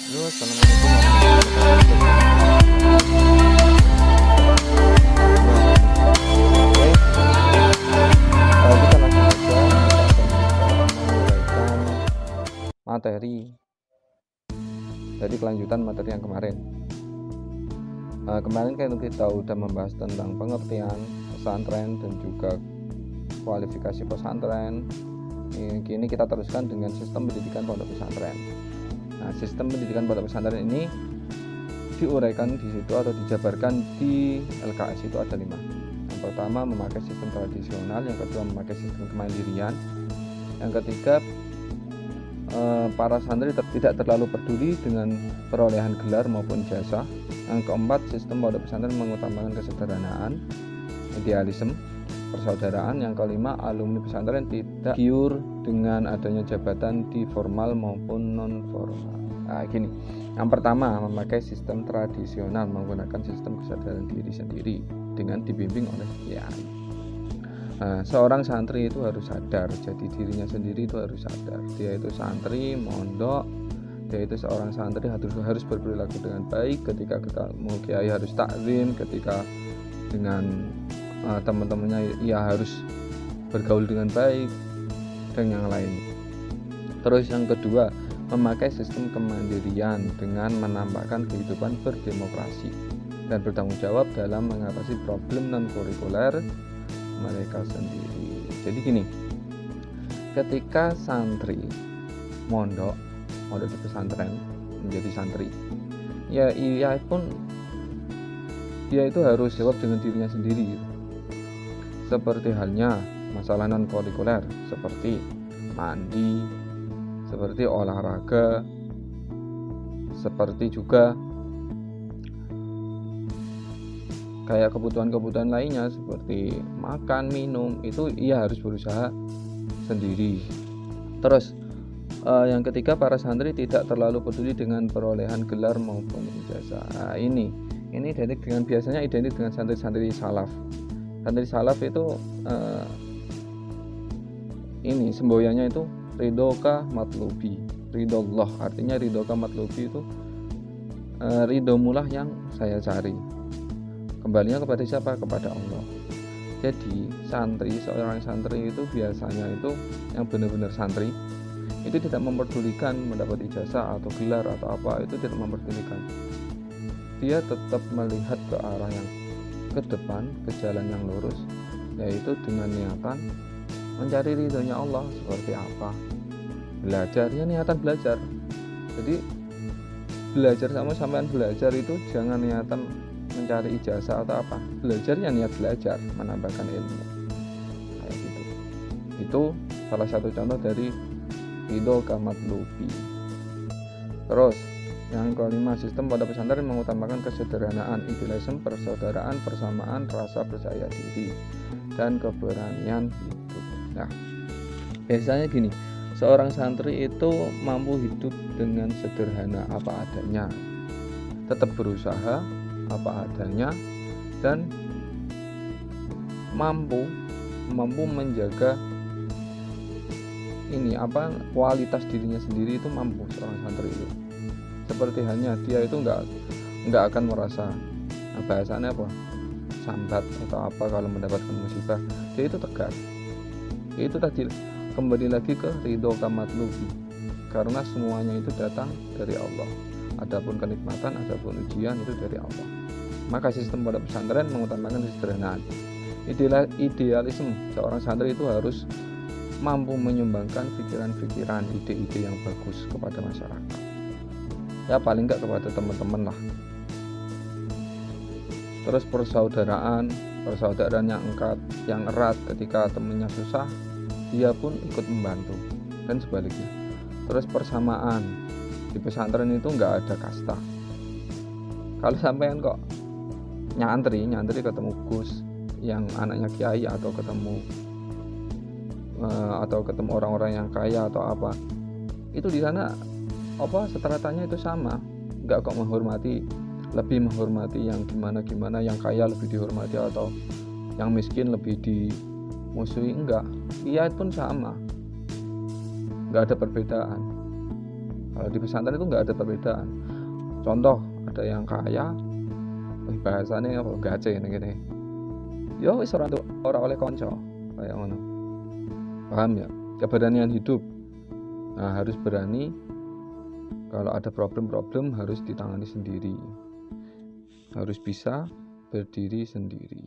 Halo, assalamualaikum warahmatullahi wabarakatuh. Oke, kita langsung saja. Kita akan menguraikan materi dari kelanjutan materi yang kemarin. Kemarin kan kita udah membahas tentang pengertian pesantren dan juga kualifikasi pesantren. Kini kita teruskan dengan sistem pendidikan pondok pesantren. Nah, sistem pendidikan pondok pesantren ini diuraikan di situ atau dijabarkan di LKS itu ada 5. Yang pertama memakai sistem tradisional, yang kedua memakai sistem kemandirian, yang ketiga para santri tidak terlalu peduli dengan perolehan gelar maupun jasa, yang keempat sistem pondok pesantren mengutamakan kesederhanaan, idealisme, persaudaraan, yang kelima alumni pesantren tidak giur dengan adanya jabatan di formal maupun non formal. Nah, gini. Yang pertama, memakai sistem tradisional menggunakan sistem kesadaran diri sendiri dengan dibimbing oleh kiai. Nah, seorang santri itu harus sadar, jadi dirinya sendiri itu harus sadar. Dia itu santri, mondok, dia itu seorang santri harus berperilaku dengan baik. Ketika ketemu kiai harus takzim, ketika dengan teman-temannya ia harus bergaul dengan baik dan yang lain. Terus yang kedua, memakai sistem kemandirian dengan menampakkan kehidupan berdemokrasi dan bertanggung jawab dalam mengatasi problem non-kurikuler mereka sendiri. Jadi gini, ketika santri mondok di pesantren menjadi santri, ya ia pun dia itu harus jawab dengan dirinya sendiri. Seperti halnya masalah non-kurikuler seperti mandi, seperti olahraga, seperti juga kayak kebutuhan-kebutuhan lainnya seperti makan, minum, itu ia harus berusaha sendiri. Terus yang ketiga, para santri tidak terlalu peduli dengan perolehan gelar maupun ijazah. Nah, ini identik dengan biasanya identik dengan santri-santri salaf. Santri salaf itu ini semboyannya itu ridhoka matlubi, ridhollah, artinya ridhoka matlubi itu ridhomulah yang saya cari. Kembalinya kepada siapa? Kepada Allah. Jadi seorang santri itu biasanya itu yang benar-benar santri itu tidak memperdulikan mendapat ijazah atau gelar atau apa, itu tidak memperdulikan. Dia tetap melihat ke arah yang ke depan, ke jalan yang lurus, yaitu dengan niatan mencari ridhonya Allah. Seperti apa? Belajar, ya niatan belajar. Jadi belajar sampean belajar itu jangan niatan mencari ijazah atau apa. Belajarnya niat belajar, menambahkan ilmu. Kayak gitu. Itu salah satu contoh dari ridho kamatlubi. Terus yang kelima, sistem pada pesantren mengutamakan kesederhanaan, idealisme, persaudaraan, persamaan, rasa percaya diri, dan keberanian hidup. Nah, biasanya gini, seorang santri itu mampu hidup dengan sederhana apa adanya, tetap berusaha apa adanya, dan mampu menjaga kualitas dirinya sendiri. Itu mampu seorang santri itu. Seperti halnya dia itu nggak akan merasa bahasannya apa sambat atau apa kalau mendapatkan musibah. Dia itu tegar. Itu tadi kembali lagi ke ridho kamatlubi, karena semuanya itu datang dari Allah. Adapun kenikmatan, adapun ujian itu dari Allah. Maka sistem pondok pesantren mengutamakan kesederhanaan, idealisme. Seorang santri itu harus mampu menyumbangkan pikiran-pikiran, ide-ide yang bagus kepada masyarakat. Ya paling enggak kepada teman-teman lah. Terus persaudaraan yang erat, ketika temannya susah, dia pun ikut membantu dan sebaliknya. Terus persamaan, di pesantren itu enggak ada kasta. Kalau sampean kok nyantri ketemu Gus yang anaknya kiai, atau ketemu orang-orang yang kaya atau apa, itu di sana seteratanya itu sama, enggak kok lebih menghormati yang gimana, yang kaya lebih dihormati atau yang miskin lebih dimusuhi, enggak. Ia pun sama, enggak ada perbedaan. Kalau di pesantren itu nggak ada perbedaan. Contoh, ada yang kaya, bahasanya apa gace gini. Ya wis ora oleh konco kayak ngono. Paham ya? Keberanian hidup. Nah, harus berani kalau ada problem-problem harus ditangani sendiri. Harus bisa berdiri sendiri.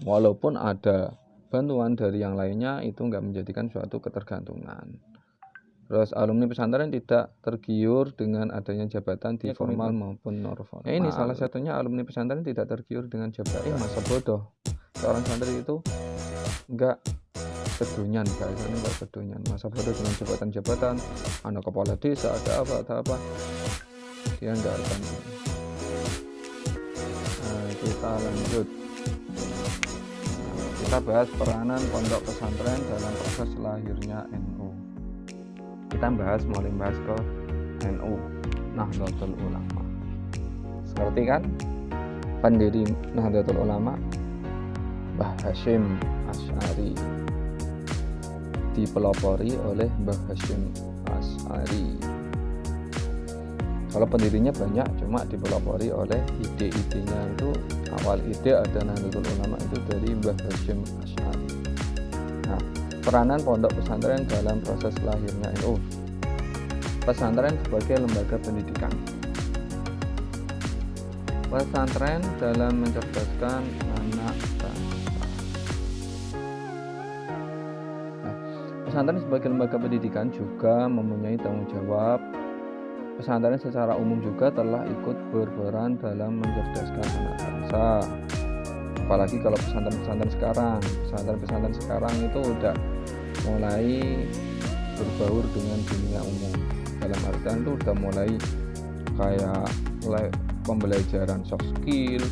Walaupun ada bantuan dari yang lainnya, itu nggak menjadikan suatu ketergantungan. Terus alumni pesantren tidak tergiur dengan adanya jabatan di formal maupun non formal. Ini salah satunya alumni pesantren tidak tergiur dengan jabatan. Masa bodoh. Seorang santri itu nggak kedonyan, bahasanya nggak kedonyan. Masa bodoh dengan jabatan-jabatan, anak kepala desa, ada apa. Dia nggak akan. Kita lanjut. Kita bahas peranan pondok pesantren dalam proses lahirnya NU. Kita mulai bahas ke NU, Nahdlatul Ulama. Seperti kan pendiri Nahdlatul Ulama Mbah Hasyim Asy'ari, dipelopori oleh Mbah Hasyim Asy'ari. Kalau pendirinya banyak, cuma dipelopori oleh ide-idenya itu, awal ide ada Nahdlatul Ulama itu dari Mbah Hasyim Asy'ari. Nah, peranan pondok pesantren dalam proses lahirnya NU. Pesantren sebagai lembaga pendidikan. Pesantren dalam mencerdaskan anak bangsa. Nah, pesantren sebagai lembaga pendidikan juga mempunyai tanggung jawab. Pesantren secara umum juga telah ikut berperan dalam mencerdaskan anak bangsa. Apalagi kalau pesantren-pesantren sekarang itu udah mulai berbaur dengan dunia umum. Dalam artian itu udah mulai kayak pembelajaran soft skill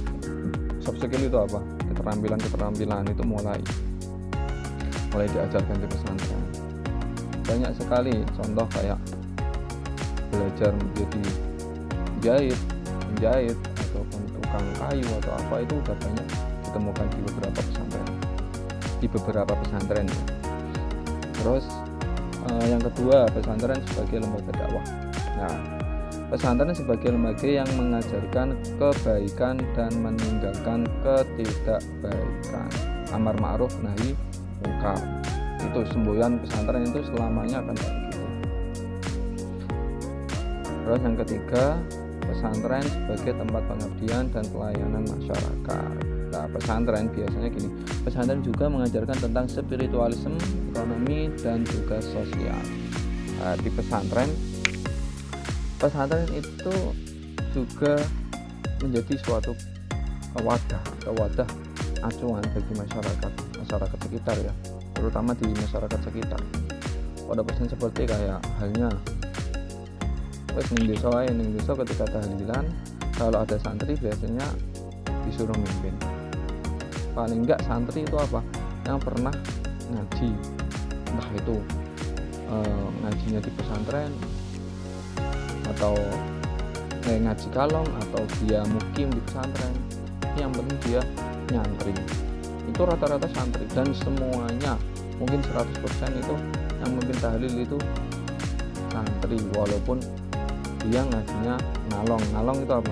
itu apa? Keterampilan itu mulai diajarkan di pesantren. Banyak sekali contoh kayak belajar menjadi penjahit ataupun tukang kayu atau apa, itu udah banyak ditemukan di beberapa pesantren. Terus yang kedua, pesantren sebagai lembaga dakwah. Nah, pesantren sebagai lembaga yang mengajarkan kebaikan dan meninggalkan ketidakbaikan, amar ma'ruf nahi mungkar. Itu semboyan pesantren itu selamanya akan kayak gitu. Terus yang ketiga, pesantren sebagai tempat pengabdian dan pelayanan masyarakat. Nah, pesantren biasanya gini, pesantren juga mengajarkan tentang spiritualisme, ekonomi, dan juga sosial. Nah, di pesantren itu juga menjadi suatu wadah acuan bagi masyarakat sekitar ya, terutama di masyarakat sekitar. Pada pesantren seperti kayak halnya ning desa ketika tahlilan, kalau ada santri biasanya disuruh mimpin. Paling enggak santri itu apa? Yang pernah ngaji, entah itu ngajinya di pesantren atau ngaji kalong atau dia mukim di pesantren. Yang penting dia nyantri. Itu rata-rata santri, dan semuanya mungkin 100% itu yang memimpin tahlil itu santri, walaupun dia ngajinya ngalong itu apa?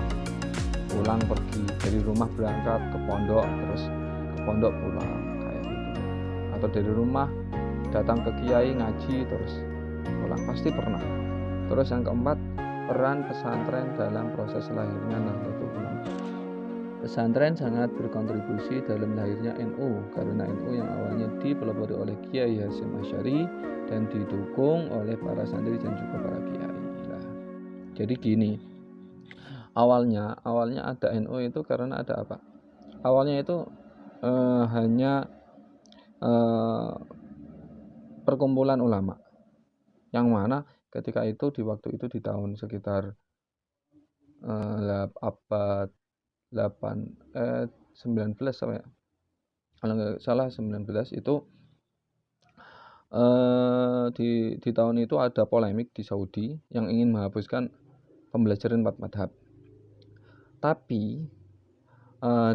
Pulang pergi dari rumah berangkat ke pondok, terus ke pondok pulang kayak gitu. Atau dari rumah datang ke kiai ngaji terus pulang, pasti pernah. Terus yang keempat, peran pesantren dalam proses lahirnya Nahdlatul Ulama. Pesantren sangat berkontribusi dalam lahirnya NU, karena NU yang awalnya dipelopori oleh Kiai Hasyim Asy'ari dan didukung oleh para santri dan juga para kiai. Jadi gini, awalnya ada NU itu karena ada apa? Awalnya itu hanya perkumpulan ulama, yang mana ketika itu di waktu itu di tahun sekitar abad 19 ya, kalau nggak salah 19 itu di tahun itu ada polemik di Saudi yang ingin menghapuskan pembelajaran 4 madhab. Tapi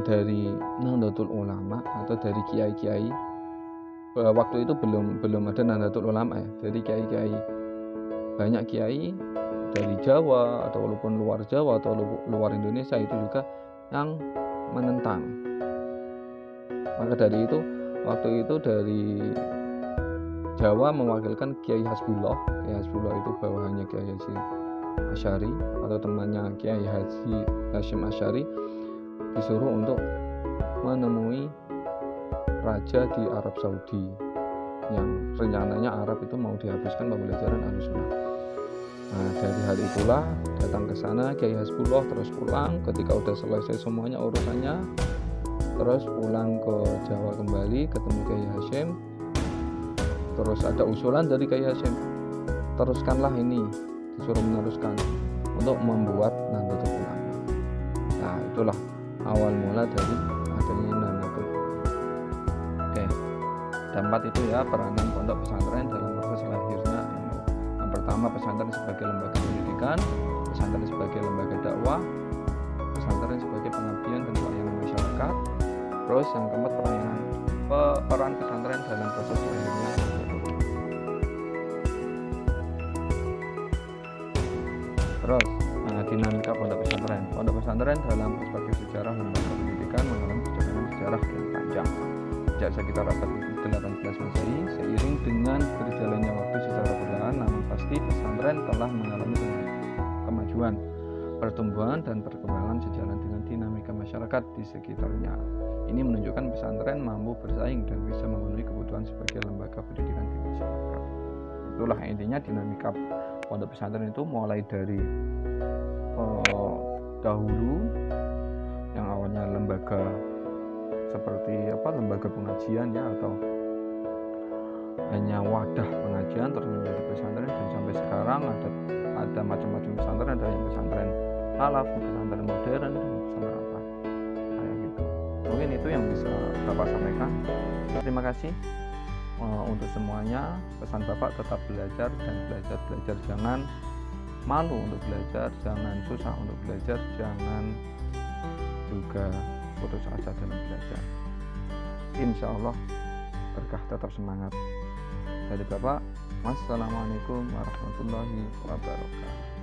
dari Nahdlatul Ulama atau dari kiai-kiai, waktu itu belum ada Nahdlatul Ulama ya, dari kiai-kiai banyak kiai dari Jawa atau walaupun luar Jawa atau luar Indonesia itu juga yang menentang. Maka dari itu waktu itu dari Jawa mewakilkan Kiai Hasbullah. Kiai Hasbullah itu bawahannya Kiai Hasyim Asy'ari atau temannya Kiai Haji Hasyim Asy'ari, disuruh untuk menemui raja di Arab Saudi yang rencananya Arab itu mau dihapuskan pembelajaran Ahlussunnah. Nah, dari hal itulah datang ke sana Kiai Hasbullah, terus pulang. Ketika udah selesai semuanya urusannya, terus pulang ke Jawa kembali, ketemu Kiai Hasyim. Terus ada usulan dari Kiai Hasyim, teruskanlah ini, disuruh meneruskan untuk membuat Nahdlatul Ulama. Nah, itulah awal mula dari adanya Nahdlatul Ulama. Oke, ada 4 itu ya peranan pondok pesantren dalam proses lahirnya. Yang pertama, pesantren sebagai lembaga pendidikan, pesantren sebagai lembaga dakwah, pesantren sebagai pengabdian dan pelayanan masyarakat. Terus yang keempat, peran pesantren dalam proses lahirnya. Terus dinamika pondok pesantren. Pondok pesantren dalam perspektif sejarah lembaga pendidikan mengalami perjalanan sejarah yang panjang sejak sekitar abad 18 Masehi. Seiring dengan berjalannya waktu secara perlahan, namun pasti pesantren telah mengalami kemajuan, pertumbuhan dan perkembangan sejalan dengan dinamika masyarakat di sekitarnya. Ini menunjukkan pesantren mampu bersaing dan bisa memenuhi kebutuhan sebagai lembaga pendidikan di masyarakat. Itulah intinya dinamika pondok pesantren itu mulai dari dahulu yang awalnya lembaga seperti lembaga pengajian ya, atau hanya wadah pengajian, terus menjadi pesantren, dan sampai sekarang ada macam-macam pesantren, ada yang pesantren salaf, pesantren modern, dan pesantren apa kayak gitu. Mungkin itu yang bisa Bapak sampaikan. Terima kasih untuk semuanya. Pesan Bapak tetap belajar dan belajar, jangan malu untuk belajar, jangan susah untuk belajar, jangan juga putus asa dalam belajar. Insya Allah berkah, tetap semangat. Dari Bapak, wassalamualaikum warahmatullahi wabarakatuh.